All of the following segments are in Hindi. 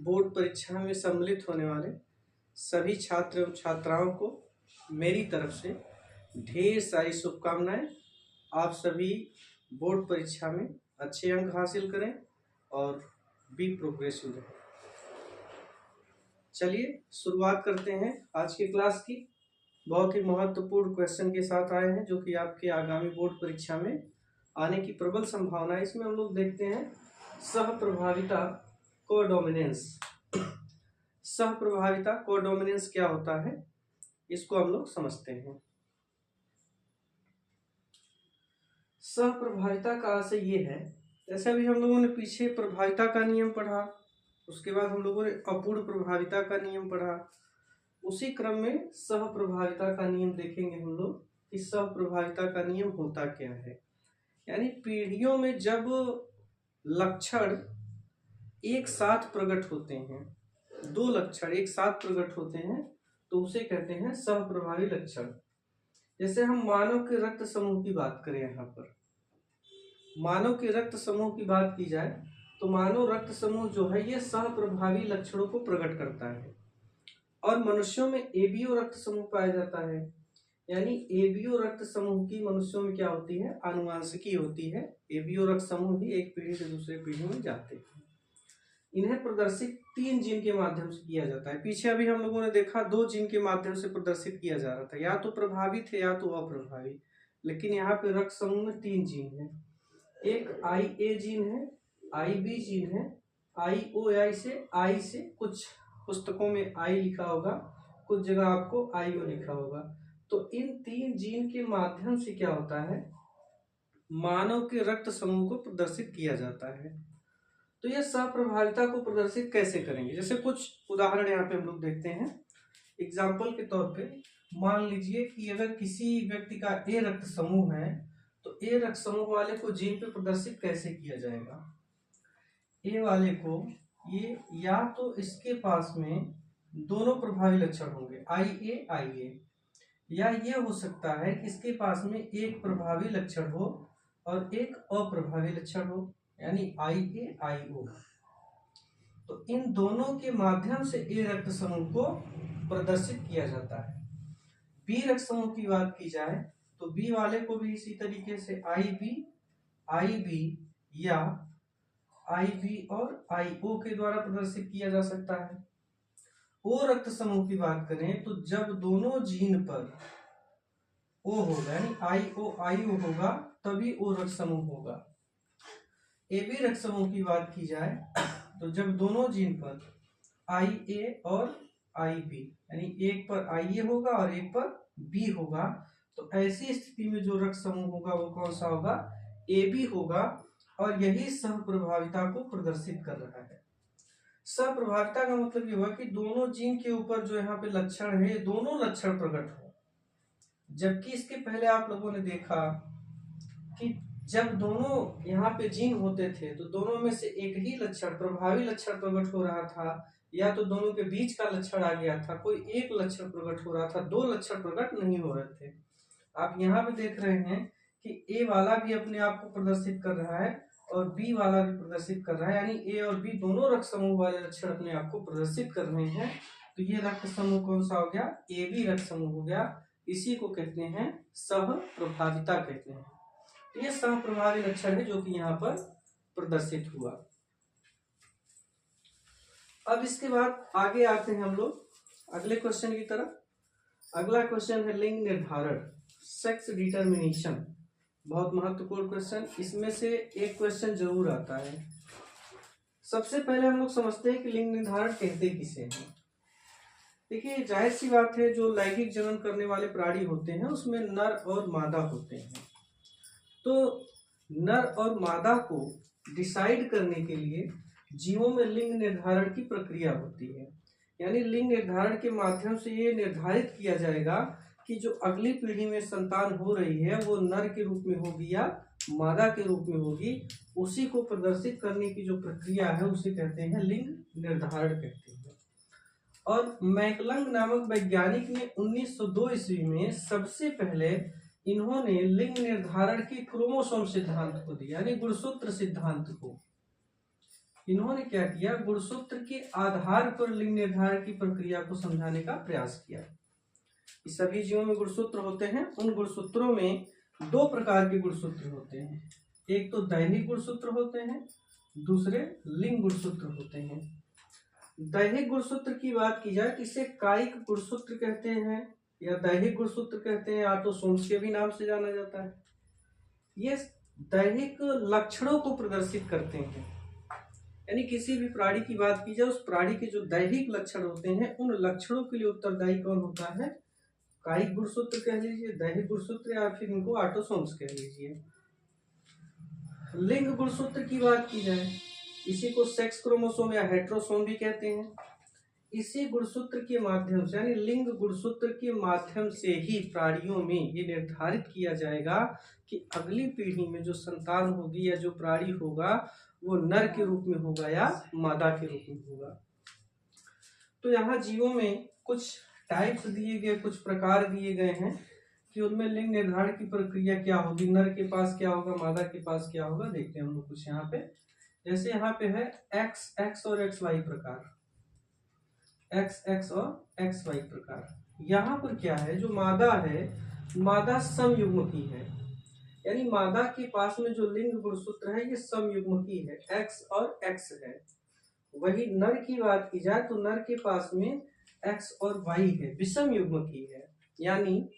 बोर्ड परीक्षा में सम्मिलित होने वाले सभी छात्र एवं छात्राओं को मेरी तरफ से ढेर सारी शुभकामनाएं। आप सभी बोर्ड परीक्षा में अच्छे अंक हासिल करें और बी प्रोग्रेसिव रहें। चलिए शुरुआत करते हैं आज की क्लास की। बहुत ही महत्वपूर्ण क्वेश्चन के साथ आए हैं जो कि आपके आगामी बोर्ड परीक्षा में आने की प्रबल संभावना है। इसमें हम लोग देखते हैं सहप्रभाविता कोडोमिनेंस। सहप्रभाविता कोडोमिनेंस क्या होता है, इसको हम लोग समझते हैं। सहप्रभाविता का आशय ये है, जैसे अभी हम लोगों ने पीछे प्रभाविता का नियम पढ़ा, उसके बाद हम लोगों ने अपूर्ण प्रभाविता का नियम पढ़ा, उसी क्रम में सहप्रभाविता का नियम देखेंगे हम लोग कि सहप्रभाविता का नियम होता क्या है। यानी पीढ़ियों में जब लक्षण एक साथ प्रकट होते हैं, दो लक्षण एक साथ प्रकट होते हैं तो उसे कहते हैं सहप्रभावी लक्षण। जैसे हम मानव के रक्त समूह की बात करें, यहाँ पर मानव के रक्त समूह की बात की जाए तो मानव रक्त समूह जो है ये सहप्रभावी लक्षणों को प्रकट करता है। और मनुष्यों में एबीओ रक्त समूह पाया जाता है। यानी एबीओ रक्त समूह की मनुष्यों में क्या होती है, आनुवांशिकी होती है। एबीओ रक्त समूह ही एक पीढ़ी से दूसरे पीढ़ी में जाते हैं। इन्हें प्रदर्शित 3 जीन के माध्यम से किया जाता है। पीछे अभी हम लोगों ने देखा 2 जीन के माध्यम से प्रदर्शित किया जा रहा था, या तो प्रभावी थे या तो अप्रभावी। लेकिन यहाँ पे रक्त समूह में 3 जीन है। एक IA जीन है, IB जीन है, IOI से I से, कुछ पुस्तकों में I लिखा होगा, कुछ जगह आपको IO लिखा होगा। तो इन 3 जीन के माध्यम से क्या होता है, मानव के रक्त समूह को प्रदर्शित किया जाता है। तो यह सहप्रभाविता को प्रदर्शित कैसे करेंगे, जैसे कुछ उदाहरण यहाँ पे हम लोग देखते हैं। एग्जाम्पल के तौर पे मान लीजिए कि अगर किसी व्यक्ति का A रक्त समूह है तो A रक्त समूह वाले को जीन पे प्रदर्शित कैसे किया जाएगा। A वाले को ये या तो इसके पास में दोनों प्रभावी लक्षण होंगे IA, या ये हो सकता है कि इसके पास में एक प्रभावी लक्षण हो और एक अप्रभावी लक्षण हो, यानी IA, IO। तो इन दोनों के माध्यम से A रक्त समूह को प्रदर्शित किया जाता है। B रक्त समूह की बात की जाए तो B वाले को भी इसी तरीके से IB या IB और IO के द्वारा प्रदर्शित किया जा सकता है। O रक्त समूह की बात करें तो जब दोनों जीन पर O होगा, यानी IO होगा, तभी O रक्त समूह होगा। AB रक्त समूह की बात की जाए तो जब दोनों जीन पर IA और IB, यानी एक पर IA होगा और एक पर B होगा, तो ऐसी स्थिति में जो रक्त समूह होगा वो कौन सा होगा, AB होगा। और यही सहप्रभाविता को प्रदर्शित कर रहा है। सहप्रभाविता का मतलब ये हुआ कि दोनों जीन के ऊपर जो यहाँ पे लक्षण है, दोनों लक्षण प्रकट हो। जबकि इसके पहले आप लोगों ने देखा कि जब दोनों यहाँ पे जीन होते थे तो दोनों में से एक ही लक्षण, प्रभावी लक्षण प्रकट हो रहा था, या तो दोनों के बीच का लक्षण आ गया था, कोई एक लक्षण प्रकट हो रहा था, 2 लक्षण प्रकट नहीं हो रहे थे। आप यहाँ पे देख रहे हैं कि A वाला भी अपने आप को प्रदर्शित कर रहा है और B वाला भी प्रदर्शित कर रहा है, यानी A और B दोनों रक्त समूह वाले लक्षण अपने आप को प्रदर्शित कर रहे हैं। तो ये रक्त समूह कौन सा हो गया, AB रक्त समूह हो गया। इसी को कहते हैं सहप्रभाविता कहते हैं। तो ये सहप्रभावी लक्षण है जो कि यहाँ पर प्रदर्शित हुआ। अब इसके बाद आगे आते हैं हम लोग अगले क्वेश्चन की तरफ। अगला क्वेश्चन है लिंग निर्धारण, सेक्स डिटर्मिनेशन। बहुत महत्वपूर्ण क्वेश्चन, इसमें से एक क्वेश्चन जरूर आता है। सबसे पहले हम लोग समझते हैं कि लिंग निर्धारण कहते किसे हैं। देखिए जाहिर सी बात है, जो लैंगिक जनन करने वाले प्राणी होते हैं उसमें नर और मादा होते हैं। तो नर और मादा को डिसाइड करने के लिए जीवों में लिंग निर्धारण की प्रक्रिया होती है। यानी लिंग निर्धारण के माध्यम से ये निर्धारित किया जाएगा कि जो अगली पीढ़ी में संतान हो रही है वो नर के रूप में होगी या मादा के रूप में होगी। उसी को प्रदर्शित करने की जो प्रक्रिया है उसे कहते हैं लिंग निर्धारण कहते हैं। और मैकलंग नामक वैज्ञानिक ने 1902 ईस्वी में सबसे पहले इन्होंने लिंग निर्धारण के क्रोमोसोम सिद्धांत को दिया, यानी गुणसूत्र सिद्धांत को। इन्होंने क्या किया, गुणसूत्र के आधार पर लिंग निर्धारण की प्रक्रिया को समझाने का प्रयास किया। सभी जीवों में गुणसूत्र होते हैं। उन गुणसूत्रों में दो प्रकार के गुणसूत्र होते हैं, एक तो दैहिक गुणसूत्र होते हैं, दूसरे लिंग गुणसूत्र होते हैं। दैहिक गुणसूत्र की बात की जाए तो इसे कायिक गुणसूत्र कहते हैं या दैहिक गुणसूत्र कहते हैं, ऑटोसोम्स के भी नाम से जाना जाता है। ये दैहिक लक्षणों को प्रदर्शित करते हैं, यानी किसी भी प्राणी की बात की जाए उस प्राणी के जो दैहिक लक्षण होते हैं उन लक्षणों के लिए उत्तरदायी कौन होता है, कायिक गुणसूत्र कह लीजिए, दैहिक गुणसूत्र, या फिर इनको ऑटोसोम्स कह लीजिए। लिंग गुणसूत्र की बात की जाए, इसी को सेक्स क्रोमोसोम या हेट्रोसोम भी कहते हैं। इसी गुणसूत्र के माध्यम से, यानी लिंग गुणसूत्र के माध्यम से ही प्राणियों में ये निर्धारित किया जाएगा कि अगली पीढ़ी में जो संतान होगी या जो प्राणी होगा वो नर के रूप में होगा या मादा के रूप में होगा। तो यहाँ जीवों में कुछ टाइप्स दिए गए, कुछ प्रकार दिए गए हैं कि उनमें लिंग निर्धारण की प्रक्रिया क्या होगी, नर के पास क्या होगा, मादा के पास क्या होगा। देखते हैं हम लोग कुछ यहाँ पे। जैसे यहाँ पे है एक्स एक्स और एक्स वाई प्रकार, एक्स एक्स और एक्स वाई प्रकार। यहाँ पर क्या है, जो मादा है, मादा समयुग्मकी है, यानी मादा के पास में जो लिंग गुणसूत्र है ये समयुग्मकी है, एक्स और एक्स है। वही नर की बात की जाए तो नर के पास में एक्स और वाई है, विषम युग्मकी है। यानी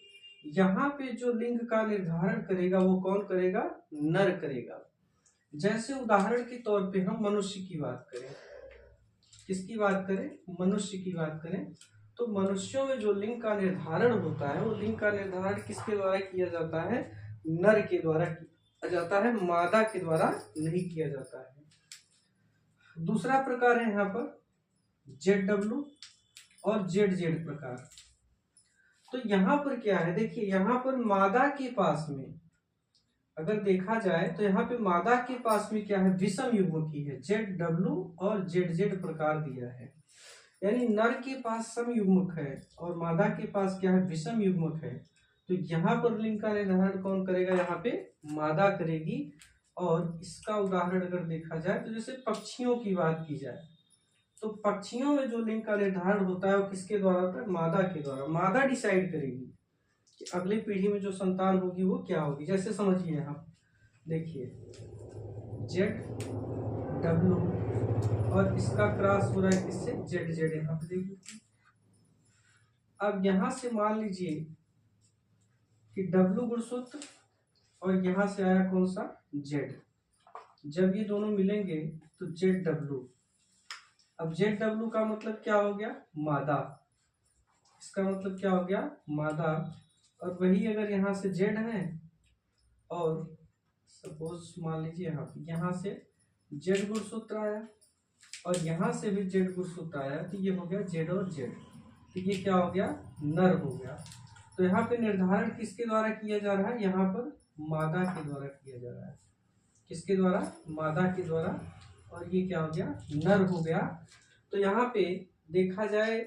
यहाँ पे जो लिंग का निर्धारण करेगा वो कौन करेगा, नर करेगा। जैसे उदाहरण के तौर पे हम मनुष्य की बात करें, किसकी बात करें, मनुष्य की बात करें, तो मनुष्यों में जो लिंग का निर्धारण होता है वो लिंग का निर्धारण किसके द्वारा किया जाता है, नर के द्वारा किया जाता है, मादा के द्वारा नहीं किया जाता है। दूसरा प्रकार है यहाँ पर ZW और ZZ प्रकार। तो यहाँ पर क्या है, देखिए यहाँ पर मादा के पास में अगर देखा जाए तो यहाँ पे मादा के पास में क्या है, विषम युग्मकी है, ZW और ZZ प्रकार दिया है। यानी नर के पास सम युग्मक है और मादा के पास क्या है, विषम युग्मक है। तो यहाँ पर लिंग का निर्धारण कौन करेगा, यहाँ पे मादा करेगी। और इसका उदाहरण अगर देखा जाए तो जैसे पक्षियों की बात की जाए तो पक्षियों में जो लिंग का निर्धारण होता है वो किसके द्वारा होता है, मादा के द्वारा। मादा डिसाइड करेगी कि अगली पीढ़ी में जो संतान होगी वो क्या होगी। जैसे समझिए आप, देखिए ZW और इसका क्रॉस हो रहा है किससे, ZZ। यहाँ पे देखिए, अब यहाँ से मान लीजिए कि W गुणसूत्र और यहाँ से आया कौन सा, Z। जब ये दोनों मिलेंगे तो ZW। अब ZW का मतलब क्या हो गया, मादा। इसका मतलब क्या हो गया, मादा। और वही अगर यहाँ से Z है और सपोज मान लीजिए यहाँ से Z गुणसूत्र आया और यहाँ से भी Z गुणसूत्र आया तो ये हो गया Z और Z। तो ये क्या हो गया, नर हो गया। तो यहाँ पे निर्धारण किसके द्वारा किया जा रहा है, यहाँ पर मादा के द्वारा किया जा रहा है। किसके द्वारा, मादा के द्वारा। और ये क्या हो गया, नर हो गया। तो यहाँ पे देखा जाए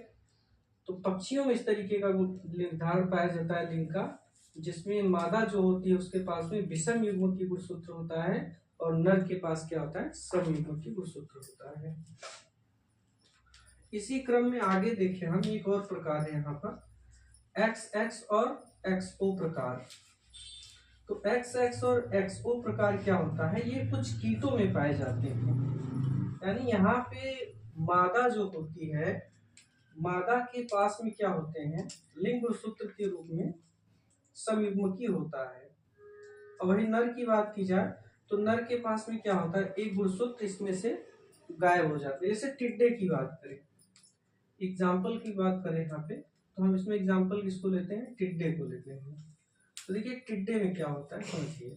तो पक्षियों में इस तरीके का निर्धारण पाया जाता है लिंग का, जिसमें मादा जो होती है उसके पास में विषम युग्मकी गुणसूत्र होता है और नर के पास क्या होता है, सम युग्मकी गुणसूत्र होता है। इसी क्रम में आगे देखें हम, एक और प्रकार है यहाँ पर XX और XO प्रकार। तो XX और XO प्रकार क्या होता है, ये कुछ कीटों में पाए जाते हैं। यानी यहाँ पे मादा जो होती है, मादा के पास में क्या होते हैं, लिंग गुणसूत्र के रूप में समयुग्मकी होता है। और वही नर की बात की जाए तो नर के पास में क्या होता है, एक गुणसूत्र इसमें से गायब हो जाते हैं। जैसे टिड्डे की बात करें, एग्जाम्पल की बात करें यहाँ पे, तो हम इसमें एग्जाम्पल किसको लेते हैं, टिड्डे को लेते हैं। तो देखिए टिड्डे में क्या होता है, समझिए